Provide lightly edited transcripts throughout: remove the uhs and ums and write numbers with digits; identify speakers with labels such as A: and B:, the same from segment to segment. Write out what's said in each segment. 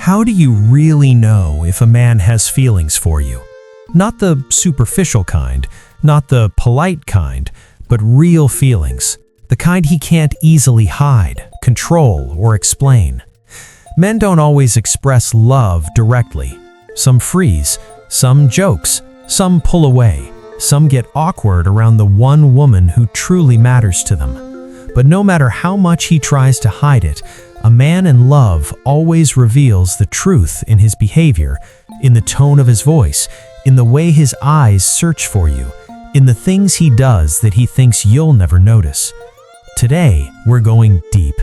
A: How do you really know if a man has feelings for you? Not the superficial kind, not the polite kind, but real feelings. The kind he can't easily hide, control, or explain. Men don't always express love directly. Some freeze, some jokes, some pull away, some get awkward around the one woman who truly matters to them. But no matter how much he tries to hide it, a man in love always reveals the truth in his behavior, in the tone of his voice, in the way his eyes search for you, in the things he does that he thinks you'll never notice. Today, we're going deep,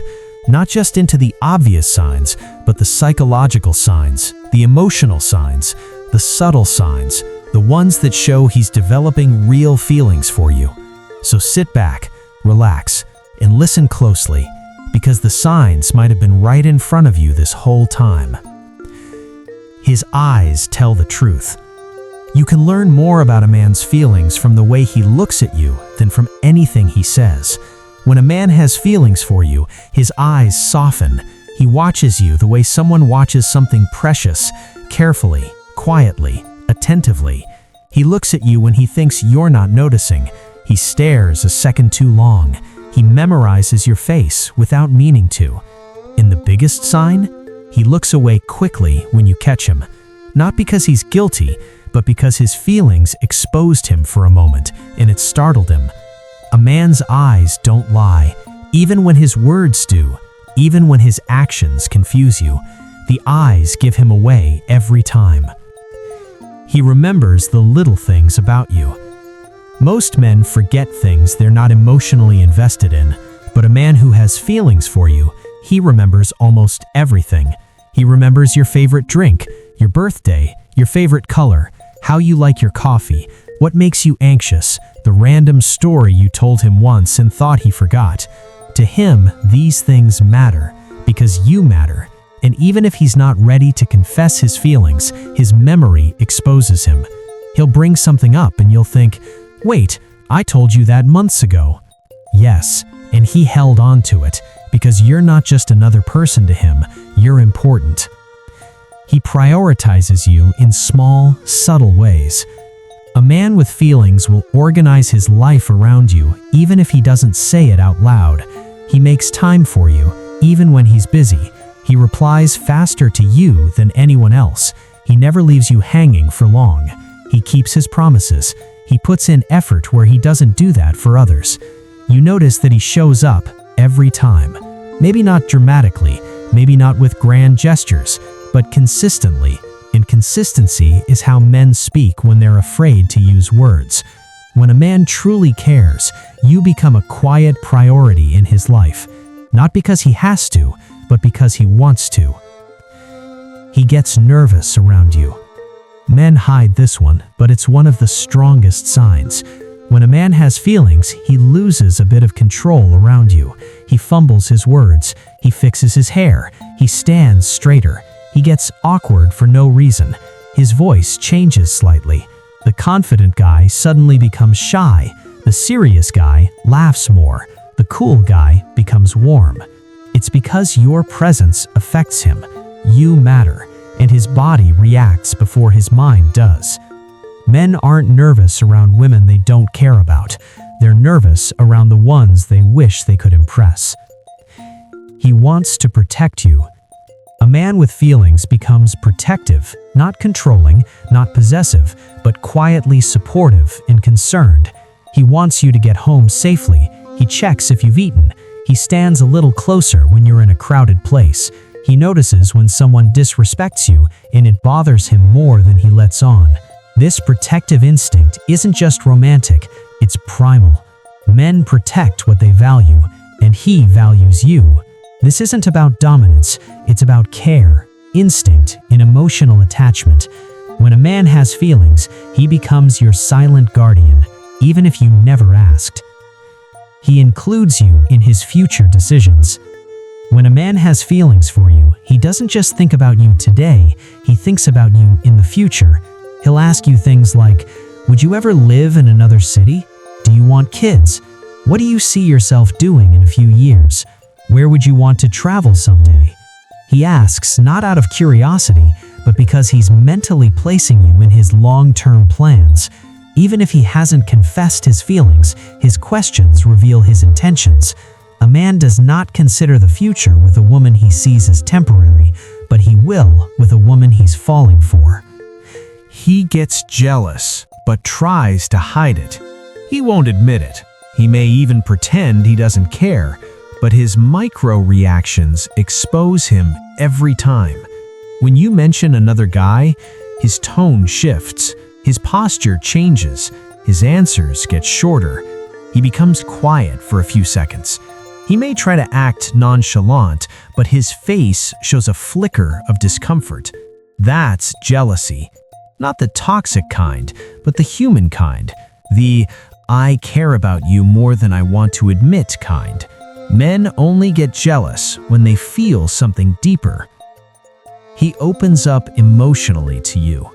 A: not just into the obvious signs, but the psychological signs, the emotional signs, the subtle signs, the ones that show he's developing real feelings for you. So sit back, relax, and listen closely, because the signs might have been right in front of you this whole time. His eyes tell the truth. You can learn more about a man's feelings from the way he looks at you than from anything he says. When a man has feelings for you, his eyes soften. He watches you the way someone watches something precious, carefully, quietly, attentively. He looks at you when he thinks you're not noticing. He stares a second too long. He memorizes your face without meaning to. And the biggest sign? He looks away quickly when you catch him. Not because he's guilty, but because his feelings exposed him for a moment and it startled him. A man's eyes don't lie, even when his words do, even when his actions confuse you. The eyes give him away every time. He remembers the little things about you. Most men forget things they're not emotionally invested in, but a man who has feelings for you, he remembers almost everything. He remembers your favorite drink, your birthday, your favorite color, how you like your coffee, what makes you anxious, the random story you told him once and thought he forgot. To him, these things matter because you matter. And even if he's not ready to confess his feelings, his memory exposes him. He'll bring something up and you'll think, "Wait, I told you that months ago." Yes, and he held on to it because you're not just another person to him, you're important. He prioritizes you in small, subtle ways. A man with feelings will organize his life around you even if he doesn't say it out loud. He makes time for you even when he's busy. He replies faster to you than anyone else. He never leaves you hanging for long. He keeps his promises. He puts in effort where he doesn't do that for others. You notice that he shows up every time. Maybe not dramatically, maybe not with grand gestures, but consistently. And consistency is how men speak when they're afraid to use words. When a man truly cares, you become a quiet priority in his life. Not because he has to, but because he wants to. He gets nervous around you. Men hide this one, but it's one of the strongest signs. When a man has feelings, he loses a bit of control around you. He fumbles his words. He fixes his hair. He stands straighter. He gets awkward for no reason. His voice changes slightly. The confident guy suddenly becomes shy. The serious guy laughs more. The cool guy becomes warm. It's because your presence affects him. You matter, and his body reacts before his mind does. Men aren't nervous around women they don't care about. They're nervous around the ones they wish they could impress. He wants to protect you. A man with feelings becomes protective, not controlling, not possessive, but quietly supportive and concerned. He wants you to get home safely. He checks if you've eaten. He stands a little closer when you're in a crowded place. He notices when someone disrespects you, and it bothers him more than he lets on. This protective instinct isn't just romantic, it's primal. Men protect what they value, and he values you. This isn't about dominance, it's about care, instinct, and emotional attachment. When a man has feelings, he becomes your silent guardian, even if you never asked. He includes you in his future decisions. When a man has feelings for you, he doesn't just think about you today, he thinks about you in the future. He'll ask you things like, would you ever live in another city? Do you want kids? What do you see yourself doing in a few years? Where would you want to travel someday? He asks not out of curiosity, but because he's mentally placing you in his long-term plans. Even if he hasn't confessed his feelings, his questions reveal his intentions. A man does not consider the future with a woman he sees as temporary, but he will with a woman he's falling for. He gets jealous, but tries to hide it. He won't admit it. He may even pretend he doesn't care, but his micro-reactions expose him every time. When you mention another guy, his tone shifts, his posture changes, his answers get shorter. He becomes quiet for a few seconds. He may try to act nonchalant, but his face shows a flicker of discomfort. That's jealousy. Not the toxic kind, but the human kind. The "I care about you more than I want to admit" kind. Men only get jealous when they feel something deeper. He opens up emotionally to you.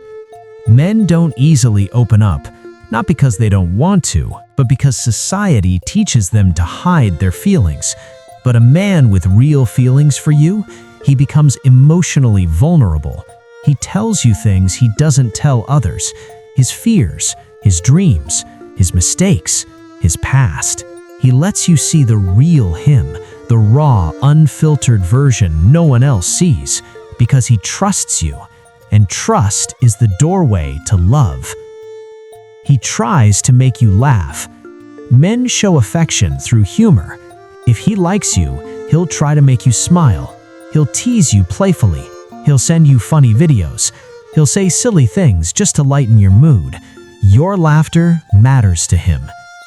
A: Men don't easily open up, not because they don't want to, but because society teaches them to hide their feelings. But a man with real feelings for you, he becomes emotionally vulnerable. He tells you things he doesn't tell others. His fears, his dreams, his mistakes, his past. He lets you see the real him, the raw, unfiltered version no one else sees, because he trusts you, and trust is the doorway to love. He tries to make you laugh. Men show affection through humor. If he likes you, he'll try to make you smile. He'll tease you playfully. He'll send you funny videos. He'll say silly things just to lighten your mood. Your laughter matters to him.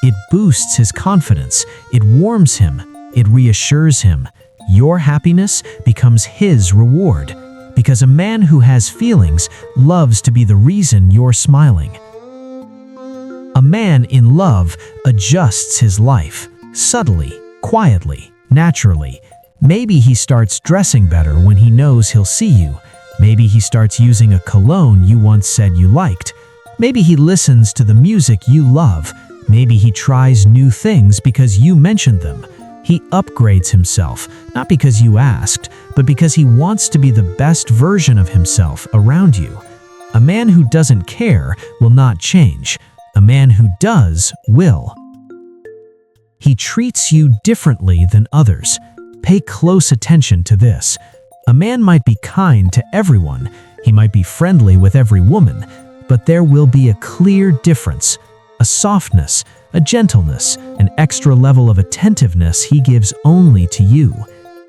A: It boosts his confidence. It warms him. It reassures him. Your happiness becomes his reward, because a man who has feelings loves to be the reason you're smiling. A man in love adjusts his life, subtly, quietly, naturally. Maybe he starts dressing better when he knows he'll see you. Maybe he starts using a cologne you once said you liked. Maybe he listens to the music you love. Maybe he tries new things because you mentioned them. He upgrades himself, not because you asked, but because he wants to be the best version of himself around you. A man who doesn't care will not change. A man who does will. He treats you differently than others. Pay close attention to this. A man might be kind to everyone. He might be friendly with every woman, but there will be a clear difference. A softness, a gentleness, an extra level of attentiveness he gives only to you.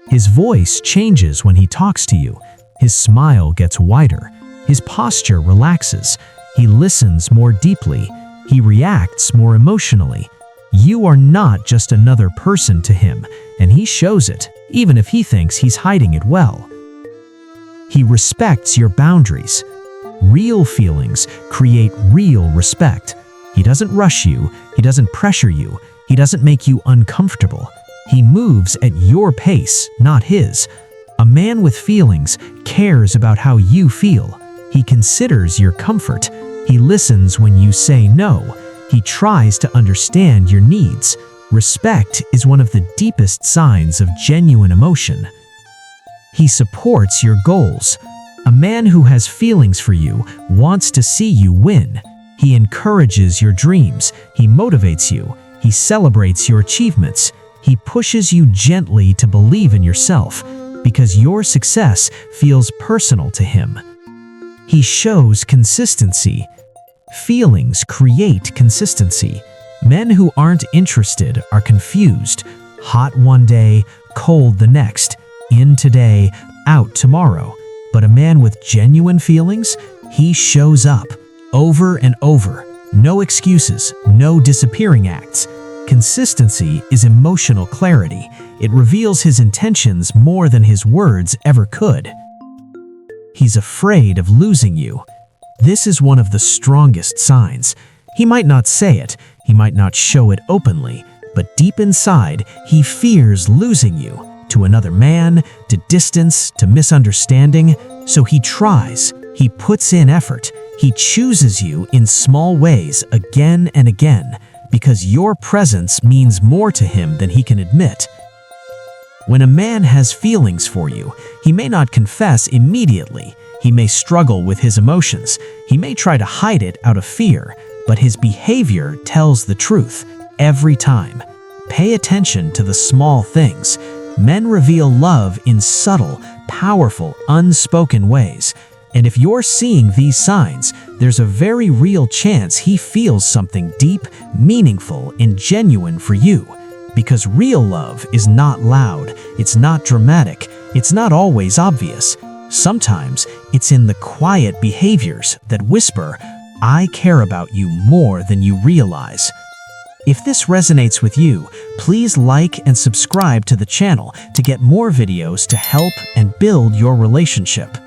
A: His voice changes when he talks to you. His smile gets wider. His posture relaxes. He listens more deeply. He reacts more emotionally. You are not just another person to him, and he shows it, even if he thinks he's hiding it well. He respects your boundaries. Real feelings create real respect. He doesn't rush you. He doesn't pressure you. He doesn't make you uncomfortable. He moves at your pace, not his. A man with feelings cares about how you feel. He considers your comfort. He listens when you say no. He tries to understand your needs. Respect is one of the deepest signs of genuine emotion. He supports your goals. A man who has feelings for you wants to see you win. He encourages your dreams. He motivates you. He celebrates your achievements. He pushes you gently to believe in yourself, because your success feels personal to him. He shows consistency. Feelings create consistency. Men who aren't interested are confused. Hot one day, cold the next. In today, out tomorrow. But a man with genuine feelings, he shows up. Over and over. No excuses, no disappearing acts. Consistency is emotional clarity. It reveals his intentions more than his words ever could. He's afraid of losing you. This is one of the strongest signs. He might not say it, he might not show it openly, but deep inside, he fears losing you. To another man, to distance, to misunderstanding. So he tries. He puts in effort. He chooses you in small ways again and again, because your presence means more to him than he can admit. When a man has feelings for you, he may not confess immediately. He may struggle with his emotions. He may try to hide it out of fear, but his behavior tells the truth every time. Pay attention to the small things. Men reveal love in subtle, powerful, unspoken ways. And if you're seeing these signs, there's a very real chance he feels something deep, meaningful, and genuine for you. Because real love is not loud, it's not dramatic, it's not always obvious. Sometimes it's in the quiet behaviors that whisper, "I care about you more than you realize." If this resonates with you, please like and subscribe to the channel to get more videos to help and build your relationship.